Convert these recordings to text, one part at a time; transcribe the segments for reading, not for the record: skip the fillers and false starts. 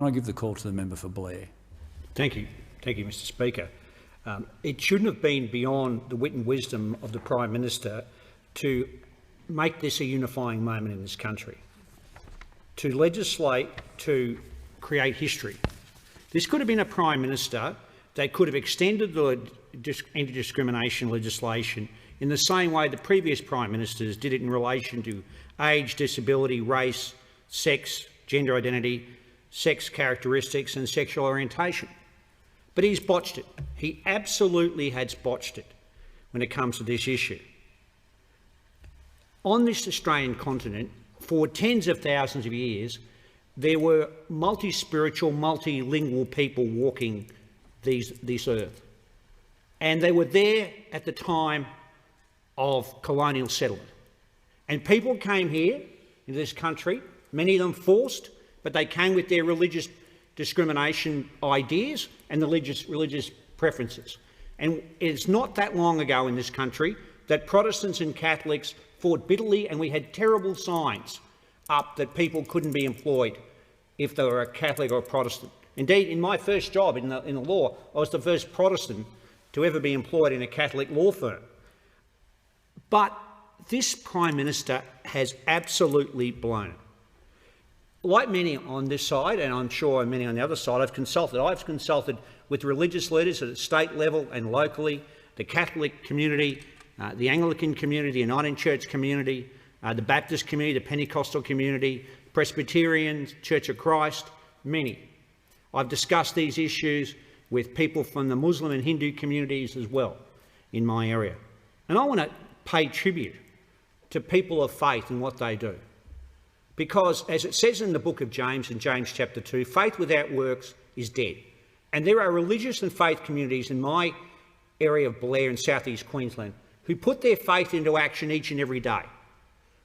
I give the call to the member for Blair. Thank you, Mr Speaker. It shouldn't have been beyond the wit and wisdom of the Prime Minister to make this a unifying moment in this country, to legislate to create history. This could have been a Prime Minister that could have extended the anti-discrimination legislation in the same way the previous Prime Ministers did it in relation to age, disability, race, sex, gender identity, sex characteristics and sexual orientation. But he's botched it. He absolutely has botched it when it comes to this issue. On this Australian continent, for tens of thousands of years, there were multi-spiritual, multilingual people walking this earth. And they were there at the time of colonial settlement. And people came here in this country, many of them forced, but they came with their religious discrimination ideas and the religious preferences. And it's not that long ago in this country that Protestants and Catholics fought bitterly, and we had terrible signs up that people couldn't be employed if they were a Catholic or a Protestant. Indeed, in my first job in the law, I was the first Protestant to ever be employed in a Catholic law firm. But this Prime Minister has absolutely blown it. Like many on this side, and I'm sure many on the other side, I've consulted with religious leaders at the state level and locally, the Catholic community, the Anglican community, the Uniting Church community, the Baptist community, the Pentecostal community, Presbyterian, Church of Christ, many. I've discussed these issues with people from the Muslim and Hindu communities as well in my area. And I want to pay tribute to people of faith and what they do. Because, as it says in the book of James, in James chapter 2, faith without works is dead. And there are religious and faith communities in my area of Blair in South East Queensland who put their faith into action each and every day,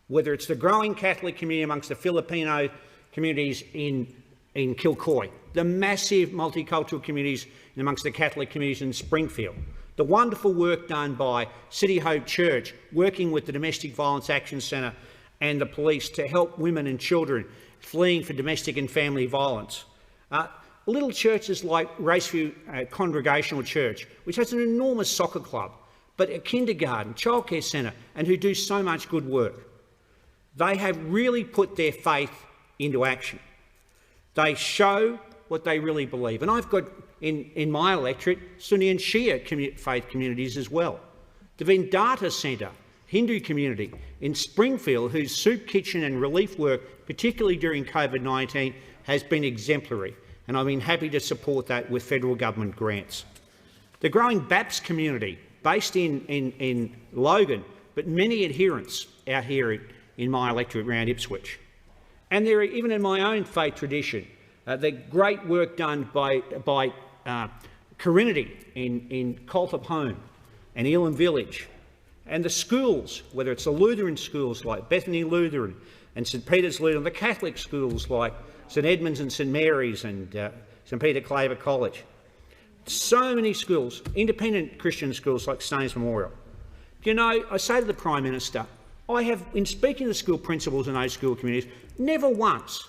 whether it's the growing Catholic community amongst the Filipino communities in Kilcoy, the massive multicultural communities amongst the Catholic communities in Springfield, the wonderful work done by City Hope Church, working with the Domestic Violence Action Centre and the police to help women and children fleeing for domestic and family violence. Little churches like Raceview Congregational Church, which has an enormous soccer club, but a kindergarten, childcare centre, and who do so much good work. They have really put their faith into action. They show what they really believe. And I've got in my electorate Sunni and Shia faith communities as well. The Vendata Centre, Hindu community in Springfield, whose soup kitchen and relief work, particularly during COVID-19, has been exemplary, and I've been happy to support that with federal government grants. The growing Baptist community, based in Logan, but many adherents out here in my electorate around Ipswich. And there are, even in my own faith tradition, the great work done by Corinity in Coltham Home and Elam Village, and the schools, whether it's the Lutheran schools like Bethany Lutheran and St Peter's Lutheran, the Catholic schools like St Edmunds and St Mary's and St Peter Claver College. So many schools, independent Christian schools like Staines Memorial. You know, I say to the Prime Minister, I have, in speaking to the school principals in those school communities, never once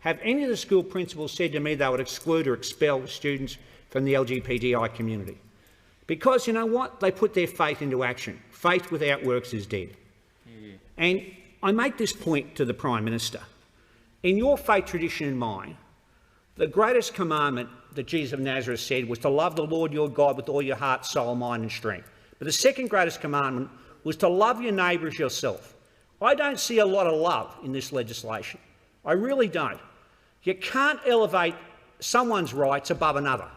have any of the school principals said to me they would exclude or expel students from the LGBTI community. Because, you know what? They put their faith into action. Faith without works is dead. And I make this point to the Prime Minister. In your faith tradition and mine, the greatest commandment that Jesus of Nazareth said was to love the Lord your God with all your heart, soul, mind and strength. But the second greatest commandment was to love your neighbour as yourself. I don't see a lot of love in this legislation. I really don't. You can't elevate someone's rights above another.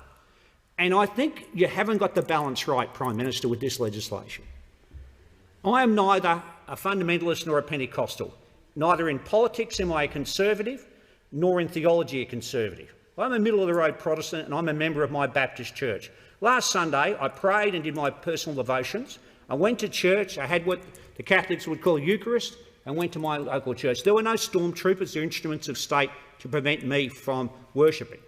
And I think you haven't got the balance right, Prime Minister, with this legislation. I am neither a fundamentalist nor a Pentecostal. Neither in politics am I a conservative, nor in theology a conservative. I'm a middle-of-the-road Protestant and I'm a member of my Baptist church. Last Sunday I prayed and did my personal devotions. I went to church, I had what the Catholics would call Eucharist, and went to my local church. There were no stormtroopers or instruments of state to prevent me from worshipping.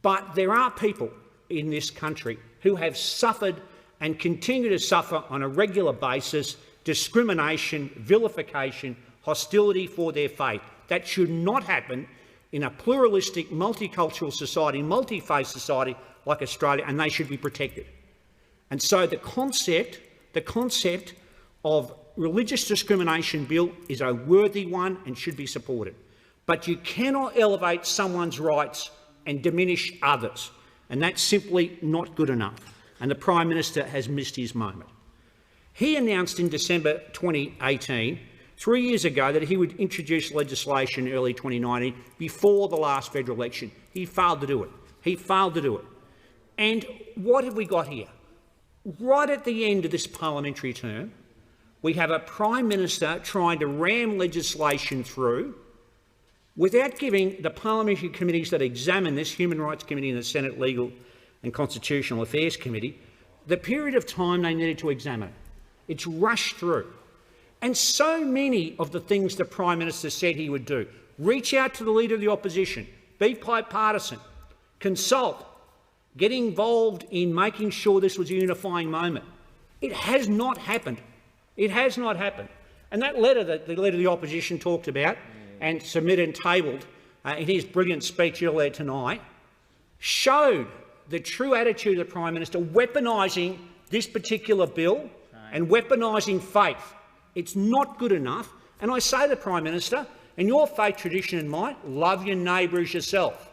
But there are people in this country who have suffered and continue to suffer on a regular basis discrimination, vilification, hostility for their faith. That should not happen in a pluralistic, multicultural society, multi-faith society like Australia, and they should be protected. And so the concept of religious discrimination bill is a worthy one and should be supported. But you cannot elevate someone's rights and diminish others, and that's simply not good enough. And the Prime Minister has missed his moment. He announced in December 2018, 3 years ago, that he would introduce legislation early 2019 before the last federal election. He failed to do it. He failed to do it. And what have we got here? Right at the end of this parliamentary term, we have a Prime Minister trying to ram legislation through without giving the parliamentary committees that examine this, Human Rights Committee and the Senate Legal and Constitutional Affairs Committee, the period of time they needed to examine it. It's rushed through. And so many of the things the Prime Minister said he would do, reach out to the Leader of the Opposition, be bipartisan, consult, get involved in making sure this was a unifying moment. It has not happened. It has not happened. And that letter that the Leader of the Opposition talked about and submitted and tabled in his brilliant speech earlier tonight showed the true attitude of the Prime Minister, weaponising this particular bill and weaponising faith. It's not good enough. And I say to the Prime Minister, in your faith tradition and mine, love your neighbour as yourself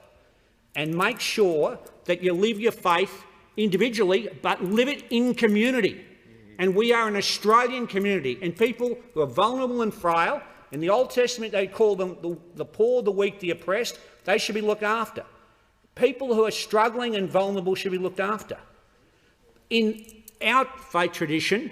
and make sure that you live your faith individually but live it in community. And we are an Australian community, and people who are vulnerable and frail, in the Old Testament they call them the poor, the weak, the oppressed, they should be looked after. People who are struggling and vulnerable should be looked after. In our faith tradition,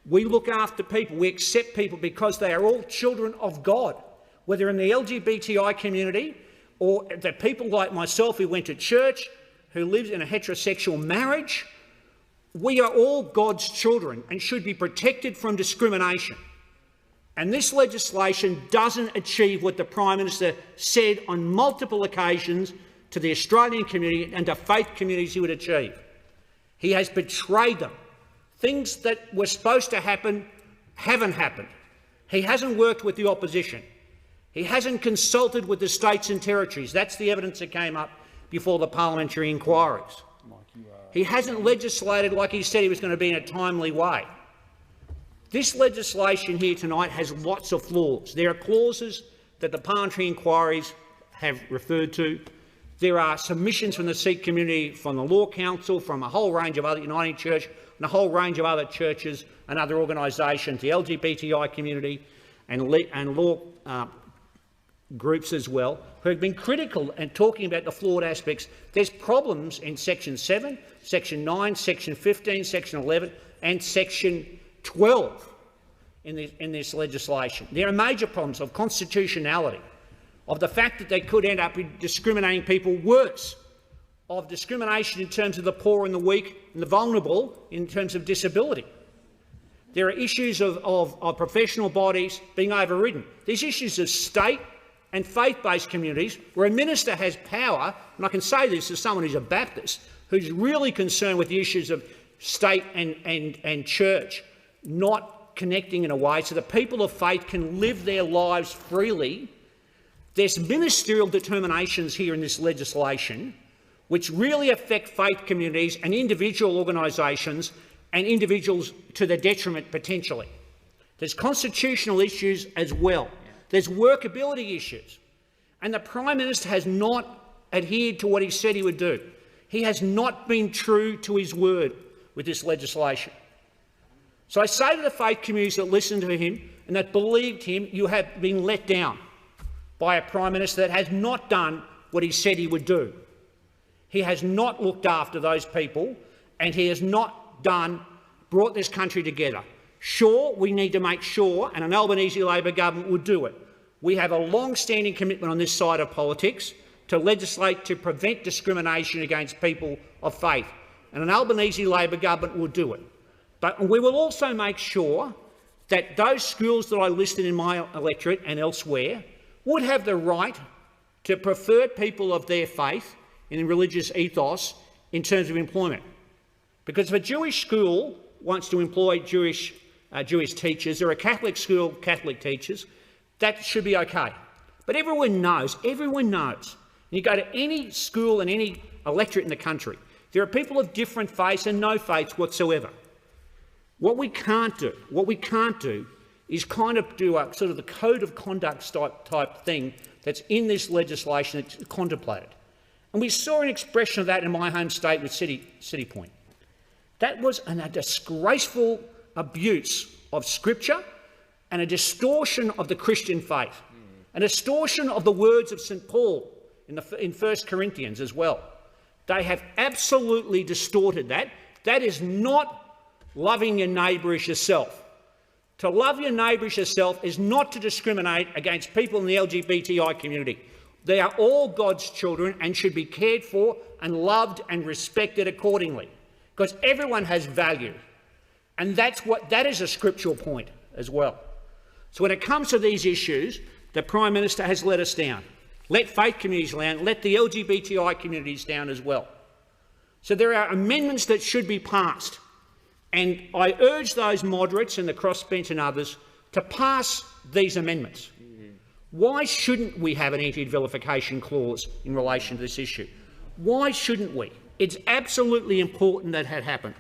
we look after people, we accept people because they are all children of God, whether in the LGBTI community or the people like myself who went to church, who lives in a heterosexual marriage. We are all God's children and should be protected from discrimination. And this legislation doesn't achieve what the Prime Minister said on multiple occasions to the Australian community and to faith communities he would achieve. He has betrayed them. Things that were supposed to happen haven't happened. He hasn't worked with the opposition. He hasn't consulted with the states and territories. That's the evidence that came up before the parliamentary inquiries. He hasn't legislated like he said he was going to be in a timely way. This legislation here tonight has lots of flaws. There are clauses that the parliamentary inquiries have referred to. There are submissions from the Sikh community, from the Law Council, from a whole range of other Uniting Church and a whole range of other churches and other organisations, the LGBTI community and law groups as well, who have been critical and talking about the flawed aspects. There's problems in Section 7, Section 9, Section 15, Section 11 and Section 12 in this legislation. There are major problems of constitutionality, of the fact that they could end up discriminating people worse, of discrimination in terms of the poor and the weak and the vulnerable in terms of disability. There are issues of professional bodies being overridden. There's issues of state and faith-based communities where a minister has power, and I can say this as someone who's a Baptist, who's really concerned with the issues of state and church not connecting in a way so that people of faith can live their lives freely. There's ministerial determinations here in this legislation which really affect faith communities and individual organisations and individuals to their detriment potentially. There's constitutional issues as well. There's workability issues. And the Prime Minister has not adhered to what he said he would do. He has not been true to his word with this legislation. So I say to the faith communities that listened to him and that believed him, you have been let down by a Prime Minister that has not done what he said he would do. He has not looked after those people and he has not brought this country together. Sure, we need to make sure, and an Albanese Labor government would do it. We have a long-standing commitment on this side of politics to legislate to prevent discrimination against people of faith, and an Albanese Labor government will do it. But we will also make sure that those schools that I listed in my electorate and elsewhere would have the right to prefer people of their faith and religious ethos in terms of employment. Because if a Jewish school wants to employ Jewish teachers, or a Catholic school, Catholic teachers, that should be okay. But everyone knows, you go to any school and any electorate in the country, there are people of different faiths and no faiths whatsoever. What we can't do is kind of do a sort of the code of conduct type thing that's in this legislation that's contemplated. And we saw an expression of that in my home state with City Point. That was a disgraceful abuse of Scripture and a distortion of the Christian faith, a distortion of the words of St Paul in 1 Corinthians as well. They have absolutely distorted that. That is not loving your neighbour as yourself. To love your neighbour as yourself is not to discriminate against people in the LGBTI community. They are all God's children and should be cared for and loved and respected accordingly, because everyone has value. And that is a scriptural point as well. So when it comes to these issues, the Prime Minister has let us down. Let faith communities down, let the LGBTI communities down as well. So there are amendments that should be passed. And I urge those moderates and the crossbench and others to pass these amendments. Why shouldn't we have an anti-vilification clause in relation to this issue? Why shouldn't we? It's absolutely important that it happen.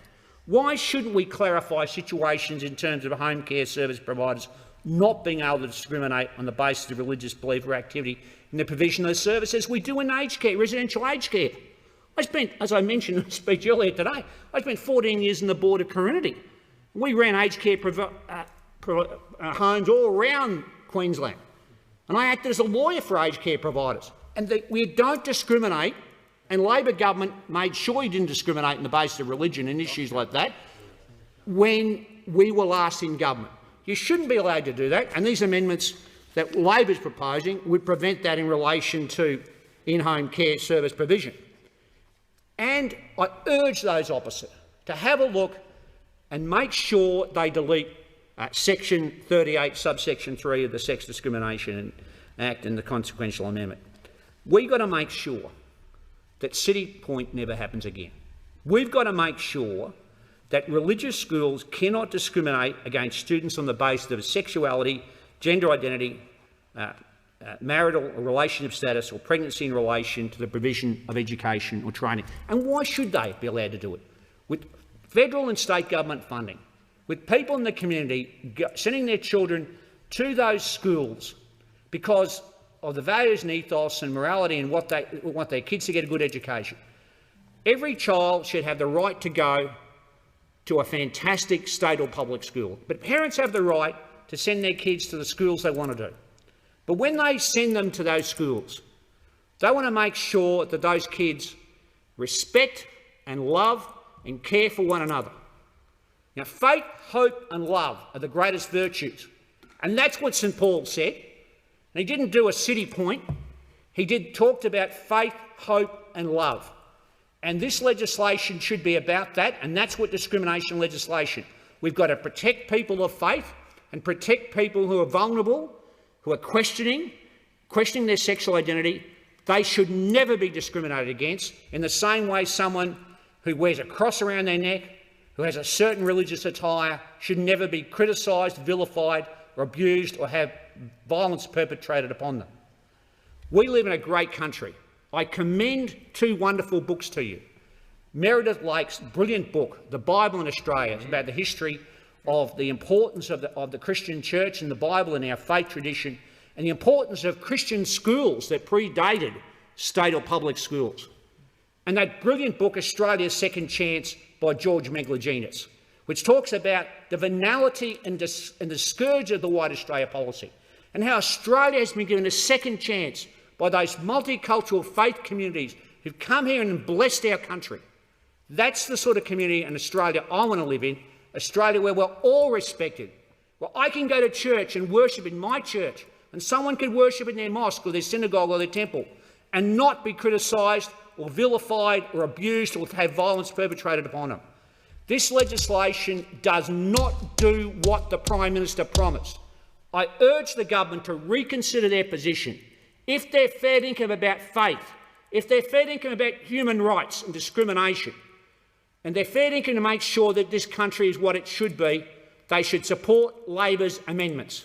Why shouldn't we clarify situations in terms of home care service providers not being able to discriminate on the basis of religious belief or activity in the provision of services we do in aged care, residential aged care? I spent, as I mentioned in the speech earlier today, I spent 14 years in the Board of Corinity. We ran aged care homes all around Queensland. And I acted as a lawyer for aged care providers. And we don't discriminate, and Labor government made sure you didn't discriminate on the basis of religion and issues like that when we were last in government. You shouldn't be allowed to do that, and these amendments that Labor's proposing would prevent that in relation to in-home care service provision. And I urge those opposite to have a look and make sure they delete Section 38, subsection 3 of the Sex Discrimination Act and the consequential amendment. We've got to make sure that City Point never happens again. We've got to make sure that religious schools cannot discriminate against students on the basis of sexuality, gender identity, marital or relationship status or pregnancy in relation to the provision of education or training. And why should they be allowed to do it? With federal and state government funding, with people in the community sending their children to those schools because of the values and ethos and morality and want their kids to get a good education. Every child should have the right to go to a fantastic state or public school, but parents have the right to send their kids to the schools they want to do. But when they send them to those schools, they want to make sure that those kids respect and love and care for one another. Now, faith, hope and love are the greatest virtues. And that's what St Paul said. And he didn't do a City Point. He talked about faith, hope and love. And this legislation should be about that, and that's what discrimination legislation. We've got to protect people of faith and protect people who are vulnerable, who are questioning their sexual identity. They should never be discriminated against in the same way someone who wears a cross around their neck, who has a certain religious attire, should never be criticised, vilified or abused or have violence perpetrated upon them. We live in a great country. I commend two wonderful books to you. Meredith Lake's brilliant book, The Bible in Australia. It's about the history of the importance of the Christian church and the Bible in our faith tradition, and the importance of Christian schools that predated state or public schools. And that brilliant book, Australia's Second Chance, by George Megalogenis, which talks about the venality and the scourge of the White Australia policy, and how Australia has been given a second chance by those multicultural faith communities who've come here and blessed our country. That's the sort of community in Australia I want to live in, Australia where we're all respected, where I can go to church and worship in my church, and someone can worship in their mosque or their synagogue or their temple and not be criticised or vilified or abused or have violence perpetrated upon them. This legislation does not do what the Prime Minister promised. I urge the government to reconsider their position. If they're fair dinkum about faith, if they're fair dinkum about human rights and discrimination, and they're fair dinkum to make sure that this country is what it should be, they should support Labor's amendments.